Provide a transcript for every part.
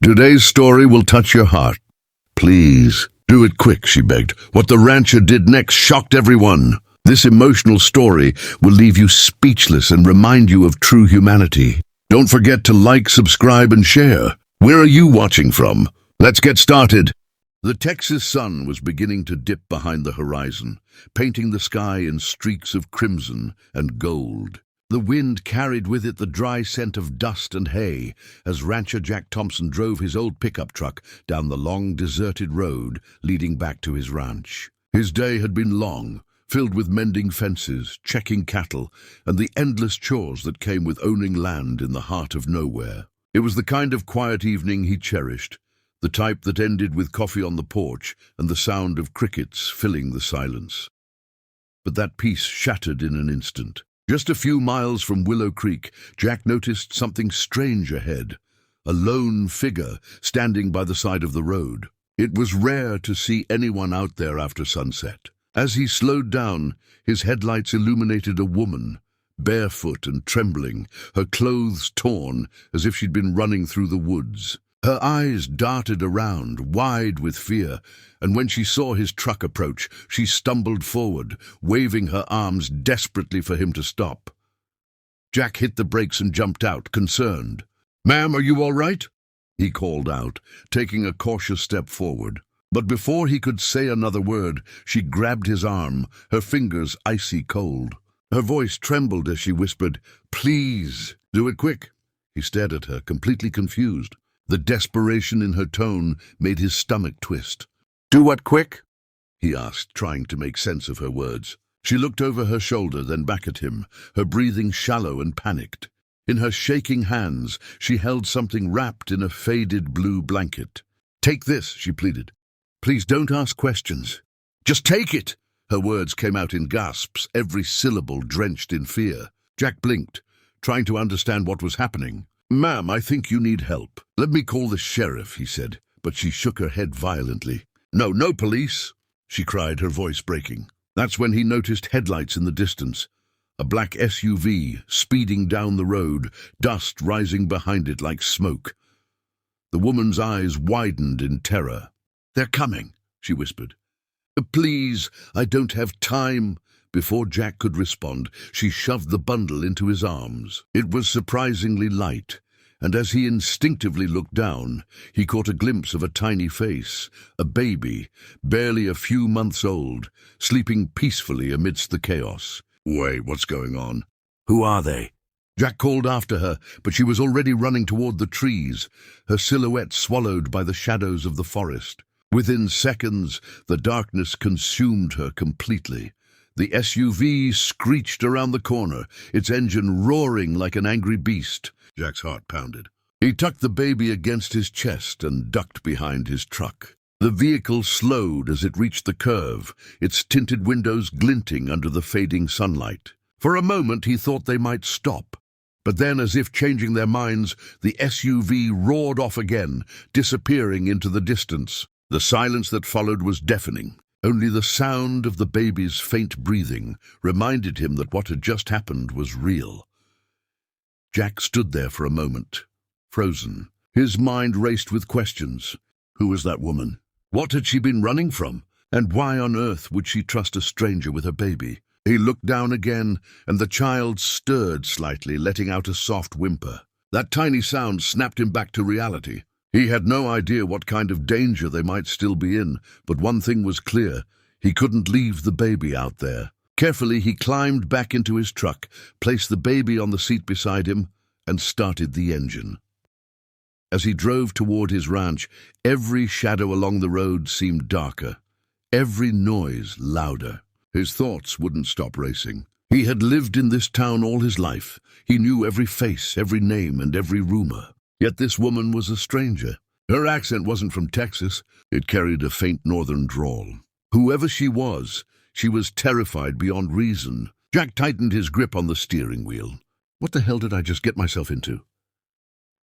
Today's story will touch your heart. Please, do it quick, she begged. What the rancher did next shocked everyone. This emotional story will leave you speechless and remind you of true humanity. Don't forget to like, subscribe, and share. Where are you watching from? Let's get started. The Texas sun was beginning to dip behind the horizon, painting the sky in streaks of crimson and gold. The wind carried with it the dry scent of dust and hay as rancher Jack Thompson drove his old pickup truck down the long, deserted road leading back to his ranch. His day had been long, filled with mending fences, checking cattle, and the endless chores that came with owning land in the heart of nowhere. It was the kind of quiet evening he cherished, the type that ended with coffee on the porch and the sound of crickets filling the silence. But that peace shattered in an instant. Just a few miles from Willow Creek, Jack noticed something strange ahead, a lone figure standing by the side of the road. It was rare to see anyone out there after sunset. As he slowed down, his headlights illuminated a woman, barefoot and trembling, her clothes torn as if she'd been running through the woods. Her eyes darted around, wide with fear, and when she saw his truck approach, she stumbled forward, waving her arms desperately for him to stop. Jack hit the brakes and jumped out, concerned. "Ma'am, are you all right?" he called out, taking a cautious step forward. But before he could say another word, she grabbed his arm, her fingers icy cold. Her voice trembled as she whispered, "Please, do it quick." He stared at her, completely confused. The desperation in her tone made his stomach twist. "Do what quick?" he asked, trying to make sense of her words. She looked over her shoulder, then back at him, her breathing shallow and panicked. In her shaking hands, she held something wrapped in a faded blue blanket. "Take this," she pleaded. "Please don't ask questions. Just take it!" Her words came out in gasps, every syllable drenched in fear. Jack blinked, trying to understand what was happening. "Ma'am, I think you need help. Let me call the sheriff," he said, but she shook her head violently. "No, no police!" she cried, her voice breaking. That's when he noticed headlights in the distance. A black SUV speeding down the road, dust rising behind it like smoke. The woman's eyes widened in terror. "They're coming," she whispered. "Please, I don't have time." Before Jack could respond, she shoved the bundle into his arms. It was surprisingly light, and as he instinctively looked down, he caught a glimpse of a tiny face, a baby, barely a few months old, sleeping peacefully amidst the chaos. "Wait, what's going on?" "Who are they?" Jack called after her, but she was already running toward the trees, her silhouette swallowed by the shadows of the forest. Within seconds, the darkness consumed her completely. The SUV screeched around the corner, its engine roaring like an angry beast. Jack's heart pounded. He tucked the baby against his chest and ducked behind his truck. The vehicle slowed as it reached the curve, its tinted windows glinting under the fading sunlight. For a moment he thought they might stop. But then, as if changing their minds, the SUV roared off again, disappearing into the distance. The silence that followed was deafening. Only the sound of the baby's faint breathing reminded him that what had just happened was real. Jack stood there for a moment, frozen. His mind raced with questions. Who was that woman? What had she been running from? And why on earth would she trust a stranger with her baby? He looked down again, and the child stirred slightly, letting out a soft whimper. That tiny sound snapped him back to reality. He had no idea what kind of danger they might still be in, but one thing was clear. He couldn't leave the baby out there. Carefully, he climbed back into his truck, placed the baby on the seat beside him, and started the engine. As he drove toward his ranch, every shadow along the road seemed darker, every noise louder. His thoughts wouldn't stop racing. He had lived in this town all his life. He knew every face, every name, and every rumor. Yet this woman was a stranger. Her accent wasn't from Texas. It carried a faint northern drawl. Whoever she was terrified beyond reason. Jack tightened his grip on the steering wheel. "What the hell did I just get myself into?"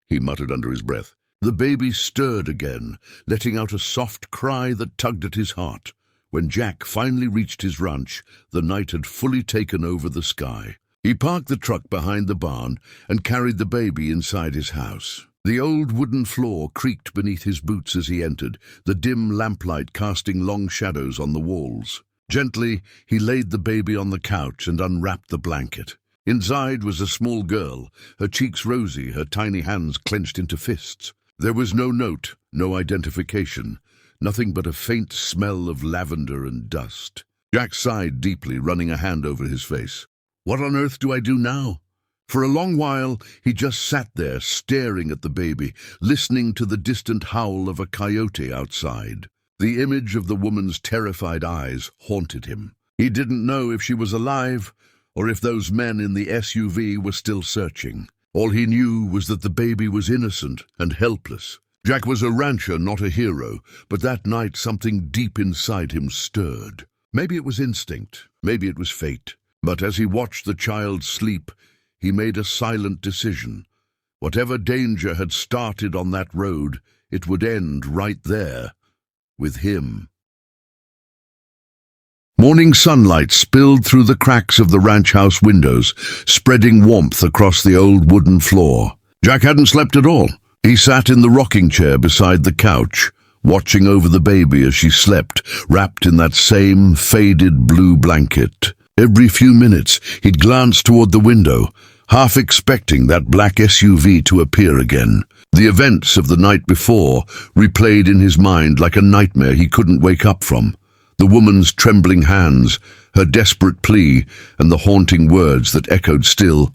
he muttered under his breath. The baby stirred again, letting out a soft cry that tugged at his heart. When Jack finally reached his ranch, the night had fully taken over the sky. He parked the truck behind the barn and carried the baby inside his house. The old wooden floor creaked beneath his boots as he entered, the dim lamplight casting long shadows on the walls. Gently, he laid the baby on the couch and unwrapped the blanket. Inside was a small girl, her cheeks rosy, her tiny hands clenched into fists. There was no note, no identification, nothing but a faint smell of lavender and dust. Jack sighed deeply, running a hand over his face. What on earth do I do now? For a long while, he just sat there, staring at the baby, listening to the distant howl of a coyote outside. The image of the woman's terrified eyes haunted him. He didn't know if she was alive, or if those men in the SUV were still searching. All he knew was that the baby was innocent and helpless. Jack was a rancher, not a hero, but that night something deep inside him stirred. Maybe it was instinct, maybe it was fate. But as he watched the child sleep, he made a silent decision. Whatever danger had started on that road, it would end right there, with him. Morning sunlight spilled through the cracks of the ranch house windows, spreading warmth across the old wooden floor. Jack hadn't slept at all. He sat in the rocking chair beside the couch, watching over the baby as she slept, wrapped in that same faded blue blanket. Every few minutes, he'd glance toward the window, half expecting that black SUV to appear again. The events of the night before replayed in his mind like a nightmare he couldn't wake up from. The woman's trembling hands, her desperate plea, and the haunting words that echoed still.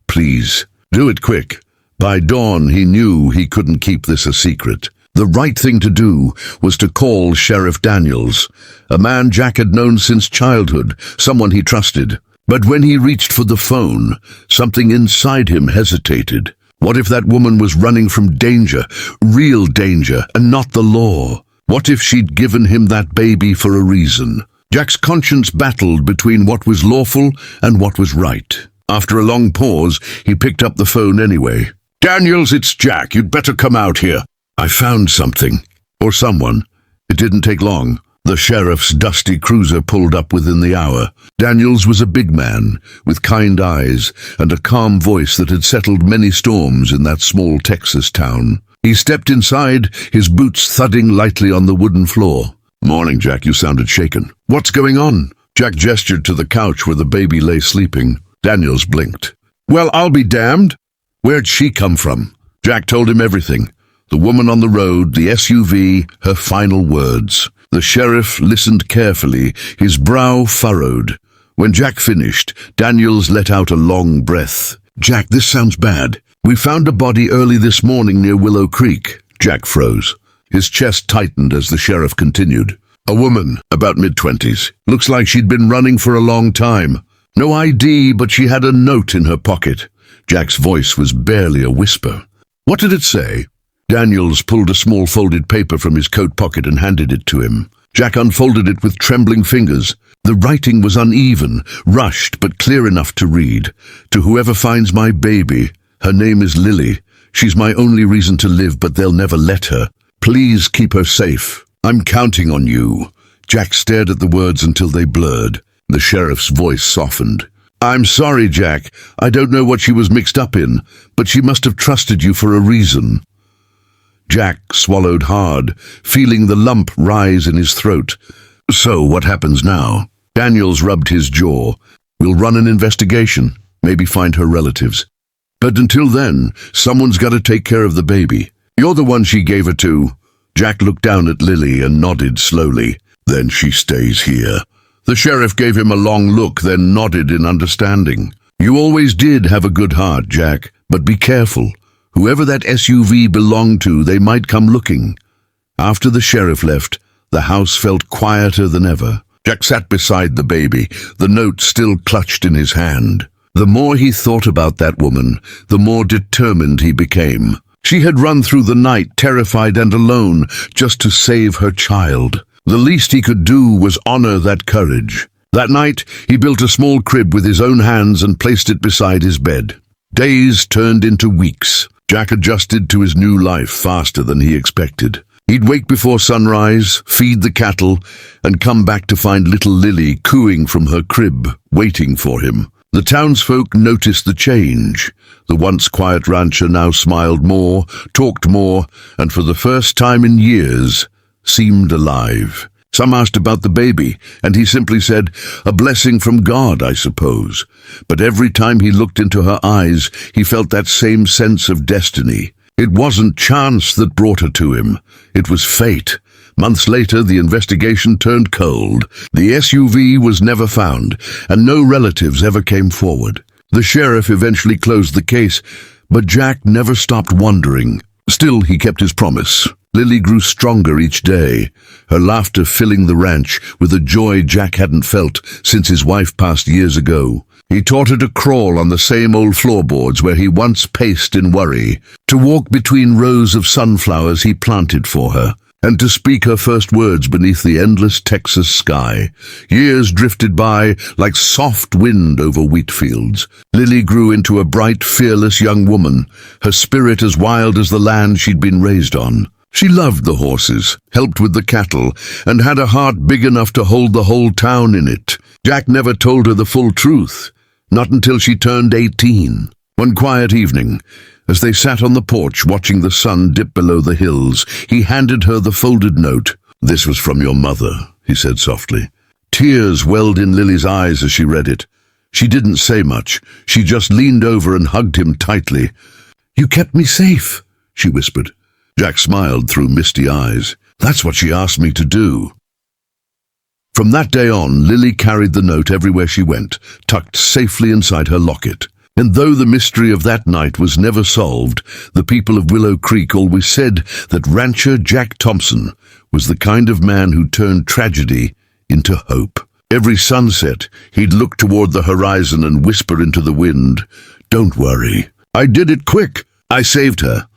Please, do it quick. By dawn, he knew he couldn't keep this a secret. The right thing to do was to call Sheriff Daniels, a man Jack had known since childhood, someone he trusted. But when he reached for the phone, something inside him hesitated. What if that woman was running from danger, real danger, and not the law? What if she'd given him that baby for a reason? Jack's conscience battled between what was lawful and what was right. After a long pause, he picked up the phone anyway. Daniels, it's Jack. You'd better come out here. I found something. Or someone. It didn't take long. The sheriff's dusty cruiser pulled up within the hour. Daniels was a big man, with kind eyes and a calm voice that had settled many storms in that small Texas town. He stepped inside, his boots thudding lightly on the wooden floor. Morning, Jack, you sounded shaken. What's going on? Jack gestured to the couch where the baby lay sleeping. Daniels blinked. Well, I'll be damned. Where'd she come from? Jack told him everything. The woman on the road, the SUV, her final words. The sheriff listened carefully, his brow furrowed. When Jack finished, Daniels let out a long breath. Jack, this sounds bad. We found a body early this morning near Willow Creek. Jack froze. His chest tightened as the sheriff continued. A woman, about mid-20s. Looks like she'd been running for a long time. No ID, but she had a note in her pocket. Jack's voice was barely a whisper. What did it say? Daniels pulled a small folded paper from his coat pocket and handed it to him. Jack unfolded it with trembling fingers. The writing was uneven, rushed, but clear enough to read. To whoever finds my baby, her name is Lily. She's my only reason to live, but they'll never let her. Please keep her safe. I'm counting on you. Jack stared at the words until they blurred. The sheriff's voice softened. I'm sorry, Jack. I don't know what she was mixed up in, but she must have trusted you for a reason. Jack swallowed hard, feeling the lump rise in his throat. So what happens now? Daniels rubbed his jaw. We'll run an investigation, maybe find her relatives. But until then, someone's got to take care of the baby. You're the one she gave her to. Jack looked down at Lily and nodded slowly. Then she stays here. The sheriff gave him a long look, then nodded in understanding. You always did have a good heart, Jack, but be careful. Whoever that SUV belonged to, they might come looking. After the sheriff left, the house felt quieter than ever. Jack sat beside the baby, the note still clutched in his hand. The more he thought about that woman, the more determined he became. She had run through the night, terrified and alone, just to save her child. The least he could do was honor that courage. That night, he built a small crib with his own hands and placed it beside his bed. Days turned into weeks. Jack adjusted to his new life faster than he expected. He'd wake before sunrise, feed the cattle, and come back to find little Lily cooing from her crib, waiting for him. The townsfolk noticed the change. The once quiet rancher now smiled more, talked more, and for the first time in years, seemed alive. Some asked about the baby, and he simply said, "A blessing from God, I suppose." But every time he looked into her eyes, he felt that same sense of destiny. It wasn't chance that brought her to him. It was fate. Months later, the investigation turned cold. The SUV was never found, and no relatives ever came forward. The sheriff eventually closed the case, but Jack never stopped wondering. Still, he kept his promise. Lily grew stronger each day, her laughter filling the ranch with a joy Jack hadn't felt since his wife passed years ago. He taught her to crawl on the same old floorboards where he once paced in worry, to walk between rows of sunflowers he planted for her, and to speak her first words beneath the endless Texas sky. Years drifted by like soft wind over wheat fields. Lily grew into a bright, fearless young woman, her spirit as wild as the land she'd been raised on. She loved the horses, helped with the cattle, and had a heart big enough to hold the whole town in it. Jack never told her the full truth, not until she turned 18. One quiet evening, as they sat on the porch watching the sun dip below the hills, he handed her the folded note. "This was from your mother," he said softly. Tears welled in Lily's eyes as she read it. She didn't say much. She just leaned over and hugged him tightly. "You kept me safe," she whispered. Jack smiled through misty eyes. "That's what she asked me to do." From that day on, Lily carried the note everywhere she went, tucked safely inside her locket. And though the mystery of that night was never solved, the people of Willow Creek always said that rancher Jack Thompson was the kind of man who turned tragedy into hope. Every sunset, he'd look toward the horizon and whisper into the wind, "Don't worry. I did it quick. I saved her."